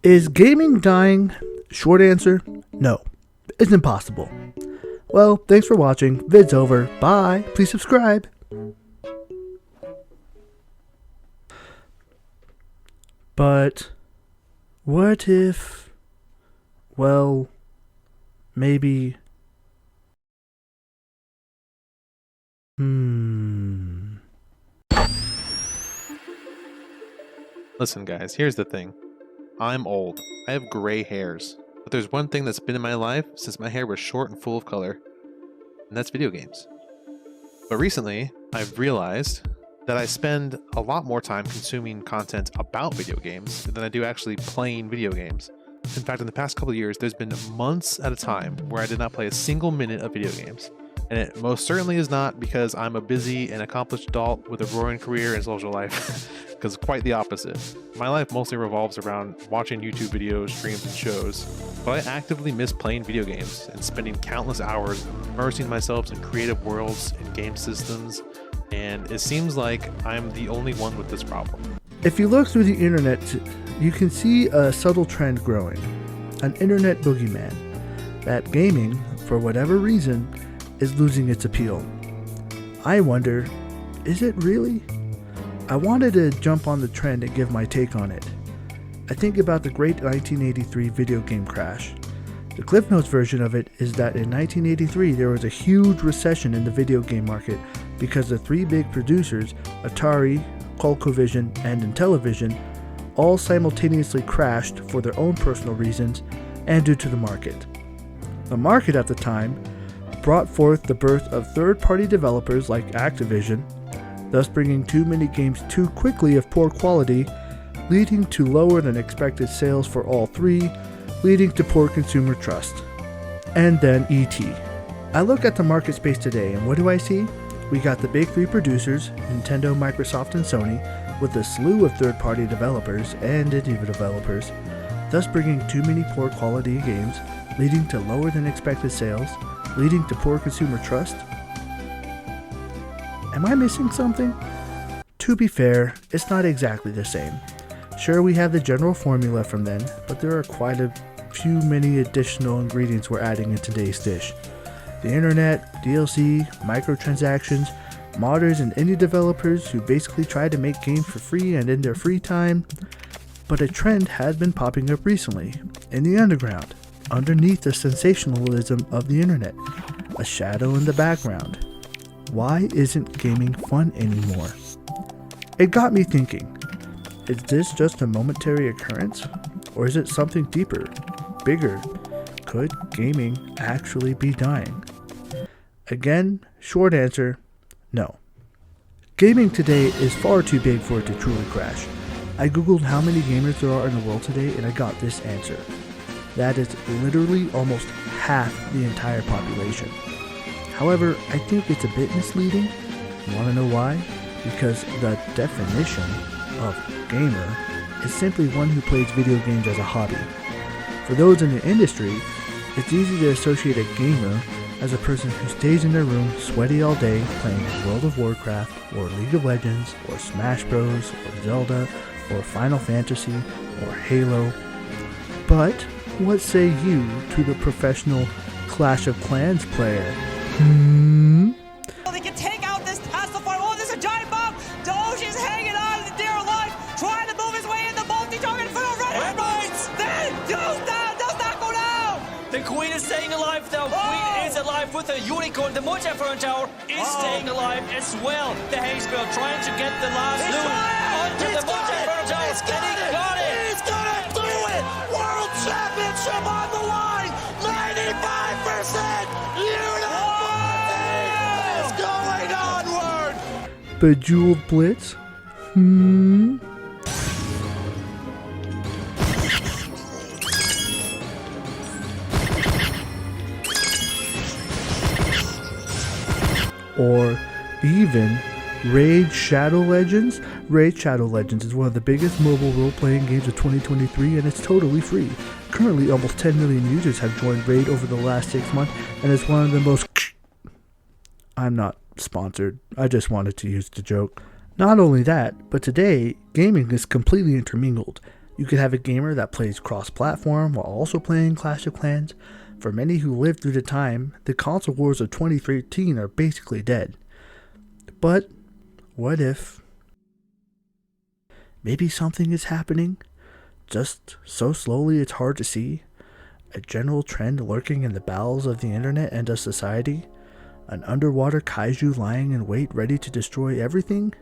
Is gaming dying? Short answer, no. It's impossible. Well, thanks for watching. Vid's over. Bye. Please subscribe. But what if, well, maybe... Listen guys, here's the thing. I'm old. I have gray hairs. But there's one thing that's been in my life since my hair was short and full of color. And that's video games. But recently, I've realized that I spend a lot more time consuming content about video games than I do actually playing video games. In fact, in the past couple of years, there's been months at a time where I did not play a single minute of video games. And it most certainly is not because I'm a busy and accomplished adult with a roaring career and social life, because quite the opposite. My life mostly revolves around watching YouTube videos, streams, and shows, but I actively miss playing video games and spending countless hours immersing myself in creative worlds and game systems, and it seems like I'm the only one with this problem. If you look through the internet, you can see a subtle trend growing. An internet boogeyman. That gaming, for whatever reason, is losing its appeal. I wonder, is it really? I wanted to jump on the trend and give my take on it. I think about the great 1983 video game crash. The Cliff Notes version of it is that in 1983 there was a huge recession in the video game market because the three big producers, Atari, ColecoVision, and Intellivision, all simultaneously crashed for their own personal reasons and due to the market. The market at the time brought forth the birth of third-party developers like Activision, thus bringing too many games too quickly of poor quality, leading to lower than expected sales for all three, leading to poor consumer trust. And then E.T. I look at the market space today and what do I see? We got the big three producers, Nintendo, Microsoft, and Sony, with a slew of third-party developers and indie developers, thus bringing too many poor quality games, leading to lower than expected sales, leading to poor consumer trust? Am I missing something? To be fair, it's not exactly the same. Sure, we have the general formula from then, but there are quite a few many additional ingredients we're adding in today's dish. The internet, DLC, microtransactions, modders and indie developers who basically try to make games for free and in their free time. But a trend has been popping up recently, in the underground, underneath the sensationalism of the internet, a shadow in the background. Why isn't gaming fun anymore? It got me thinking, is this just a momentary occurrence? Or is it something deeper, bigger? Could gaming actually be dying? Again, short answer, no. Gaming today is far too big for it to truly crash. I googled how many gamers there are in the world today and I got this answer. That is literally almost half the entire population. However, I think it's a bit misleading. You want to know why? Because the definition of gamer is simply one who plays video games as a hobby. For those in the industry, it's easy to associate a gamer as a person who stays in their room sweaty all day playing World of Warcraft or League of Legends or Smash Bros or Zelda or Final Fantasy or Halo. But what say you to the professional Clash of Clans player? They can take out this Tesla farm. Oh, there's a giant bomb. Doge is hanging on in dear life, trying to move his way in the multi-target for the red mines. Then does not go down. The queen is staying alive. The queen is alive with a unicorn. The multi-fern tower is staying alive as well. The Hazebill trying to get the last loot onto the multi-fern tower. And he got it. He's gonna do it. World Championship on the line. 95%. Bejeweled Blitz? Or even Raid Shadow Legends? Raid Shadow Legends is one of the biggest mobile role-playing games of 2023 and it's totally free. Currently, almost 10 million users have joined Raid over the last 6 months and it's one of the most... I'm not sponsored. I just wanted to use the joke. Not only that, but today, gaming is completely intermingled. You could have a gamer that plays cross-platform while also playing Clash of Clans. For many who lived through the time, the console wars of 2013 are basically dead. But what if maybe something is happening, just so slowly it's hard to see? A general trend lurking in the bowels of the internet and of society? An underwater kaiju lying in wait ready to destroy everything?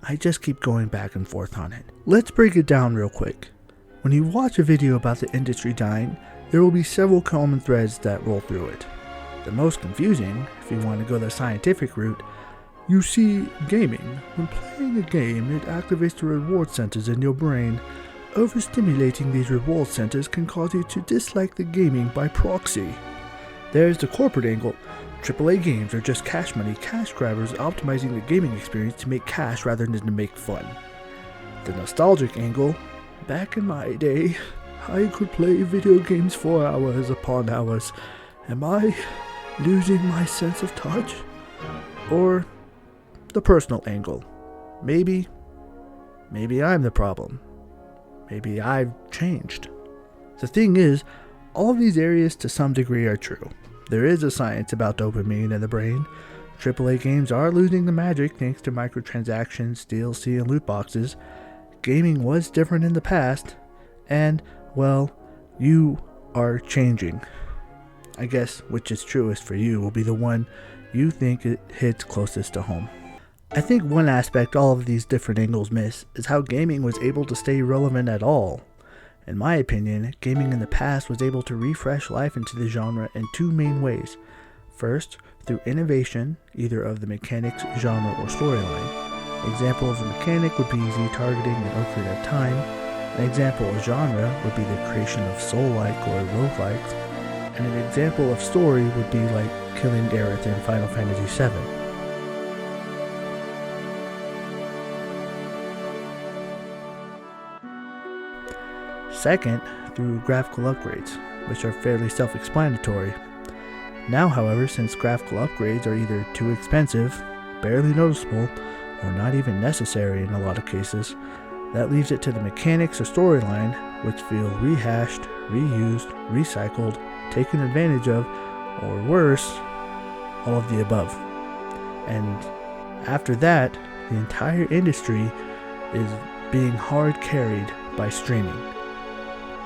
I just keep going back and forth on it. Let's break it down real quick. When you watch a video about the industry dying, there will be several common threads that roll through it. The most confusing, if you want to go the scientific route, you see gaming. When playing a game, it activates the reward centers in your brain. Overstimulating these reward centers can cause you to dislike the gaming by proxy. There's the corporate angle. AAA games are just cash money, cash grabbers optimizing the gaming experience to make cash rather than to make fun. The nostalgic angle. Back in my day, I could play video games for hours upon hours. Am I losing my sense of touch? Or the personal angle. Maybe I'm the problem. Maybe I've changed. The thing is, all of these areas to some degree are true. There is a science about dopamine in the brain. AAA games are losing the magic thanks to microtransactions, DLC, and loot boxes. Gaming was different in the past, and, well, you are changing. I guess which is truest for you will be the one you think it hits closest to home. I think one aspect all of these different angles miss is how gaming was able to stay relevant at all. In my opinion, gaming in the past was able to refresh life into the genre in two main ways. First, through innovation, either of the mechanics, genre, or storyline. An example of a mechanic would be Z-targeting and Ocarina of Time. An example of genre would be the creation of soul-like or roguelikes. And an example of story would be like killing Aerith in Final Fantasy VII. Second, through graphical upgrades, which are fairly self-explanatory. Now, however, since graphical upgrades are either too expensive, barely noticeable, or not even necessary in a lot of cases, that leaves it to the mechanics or storyline, which feel rehashed, reused, recycled, taken advantage of, or worse, all of the above. And after that, the entire industry is being hard carried by streaming.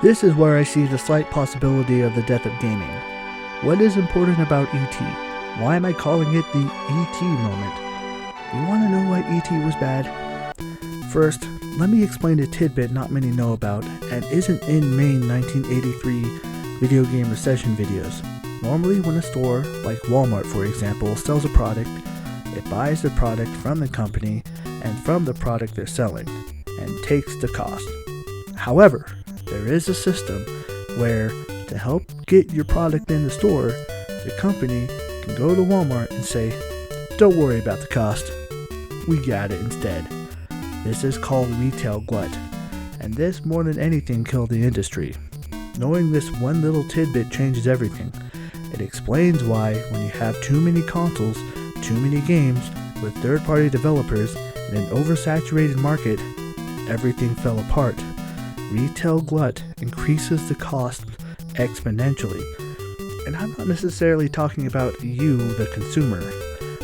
This is where I see the slight possibility of the death of gaming. What is important about E.T.? Why am I calling it the E.T. moment? You want to know why E.T. was bad? First, let me explain a tidbit not many know about and isn't in main 1983 video game recession videos. Normally when a store, like Walmart for example, sells a product, it buys the product from the company and from the product they're selling, and takes the cost. However, there is a system where, to help get your product in the store, the company can go to Walmart and say, "Don't worry about the cost, we got it instead." This is called retail glut, and this more than anything killed the industry. Knowing this one little tidbit changes everything. It explains why, when you have too many consoles, too many games, with third-party developers, in an oversaturated market, everything fell apart. Retail glut increases the cost exponentially. And I'm not necessarily talking about you, the consumer.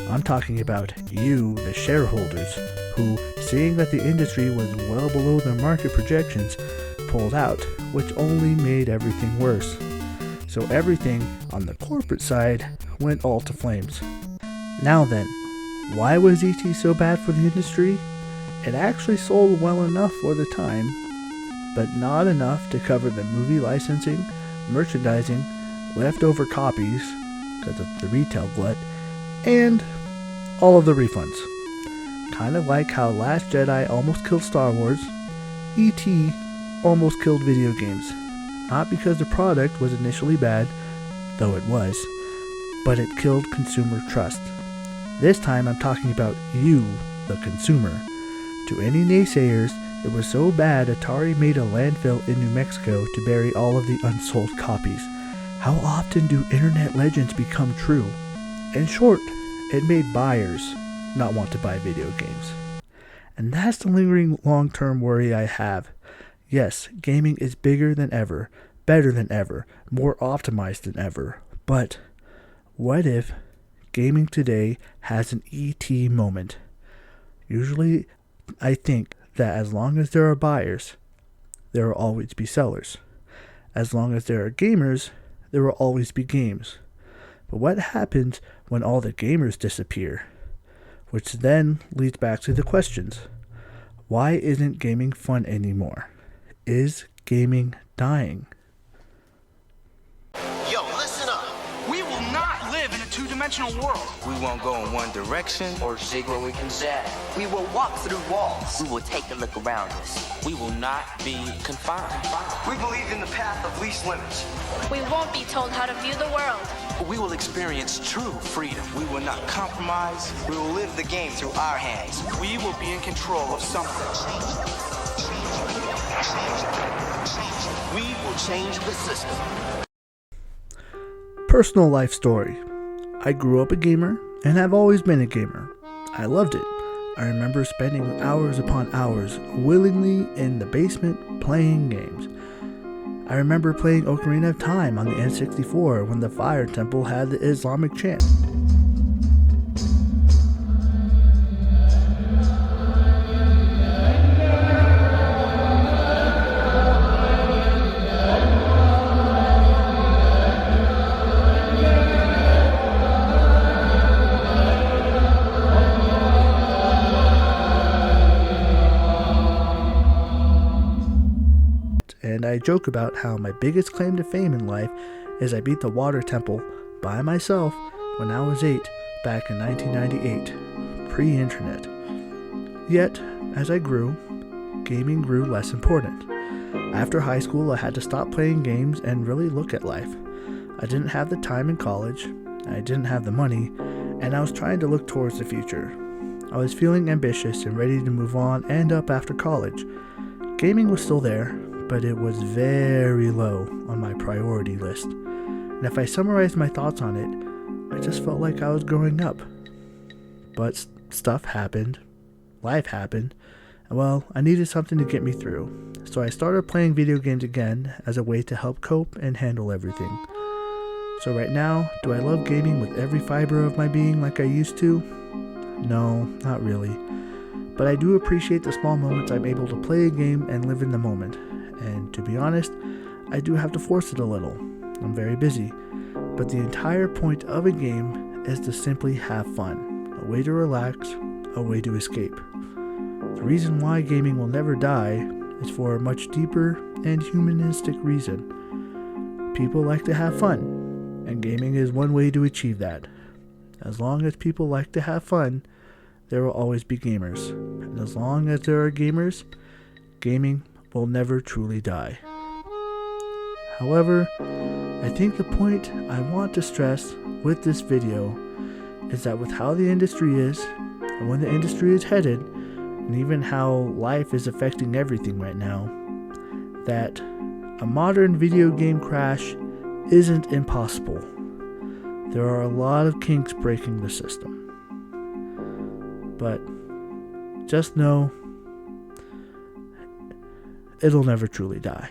I'm talking about you, the shareholders, who, seeing that the industry was well below their market projections, pulled out, which only made everything worse. So everything on the corporate side went all to flames. Now then, why was E.T. so bad for the industry? It actually sold well enough for the time, but not enough to cover the movie licensing, merchandising, leftover copies, because of the retail glut, and all of the refunds. Kind of like how Last Jedi almost killed Star Wars, E.T. almost killed video games. Not because the product was initially bad, though it was, but it killed consumer trust. This time I'm talking about you, the consumer. To any naysayers, It was so bad Atari made a landfill in New Mexico to bury all of the unsold copies. How often do internet legends become true? In short, it made buyers not want to buy video games. And that's the lingering long-term worry I have. Yes, gaming is bigger than ever, better than ever, more optimized than ever. But what if gaming today has an ET moment? Usually, I think that as long as there are buyers, there will always be sellers. As long as there are gamers, there will always be games. But what happens when all the gamers disappear? Which then leads back to the questions. Why isn't gaming fun anymore? Is gaming dying? Yo, listen up. We will not live in a two-dimensional world. We won't go in one direction or zig where we can zag. We will walk through walls. We will take a look around us. We will not be confined. We believe in the path of least limits. We won't be told how to view the world. We will experience true freedom. We will not compromise. We will live the game through our hands. We will be in control of something. We will change the system. Personal life story. I grew up a gamer and have always been a gamer. I loved it. I remember spending hours upon hours willingly in the basement playing games. I remember playing Ocarina of Time on the N64 when the Fire Temple had the Islamic chant. And I joke about how my biggest claim to fame in life is I beat the Water Temple by myself when I was 8 back in 1998, pre-internet. Yet, as I grew, gaming grew less important. After high school, I had to stop playing games and really look at life. I didn't have the time in college, I didn't have the money, and I was trying to look towards the future. I was feeling ambitious and ready to move on and up after college. Gaming was still there, but it was very low on my priority list. And if I summarized my thoughts on it, I just felt like I was growing up. But stuff happened, life happened, and well, I needed something to get me through. So I started playing video games again as a way to help cope and handle everything. So right now, do I love gaming with every fiber of my being like I used to? No, not really. But I do appreciate the small moments I'm able to play a game and live in the moment. And to be honest, I do have to force it a little. I'm very busy. But the entire point of a game is to simply have fun. A way to relax, a way to escape. The reason why gaming will never die is for a much deeper and humanistic reason. People like to have fun, and gaming is one way to achieve that. As long as people like to have fun, there will always be gamers. And as long as there are gamers, gaming will never truly die. However, I think the point I want to stress with this video is that with how the industry is, and when the industry is headed, and even how life is affecting everything right now, that a modern video game crash isn't impossible. There are a lot of kinks breaking the system. But just know, it'll never truly die.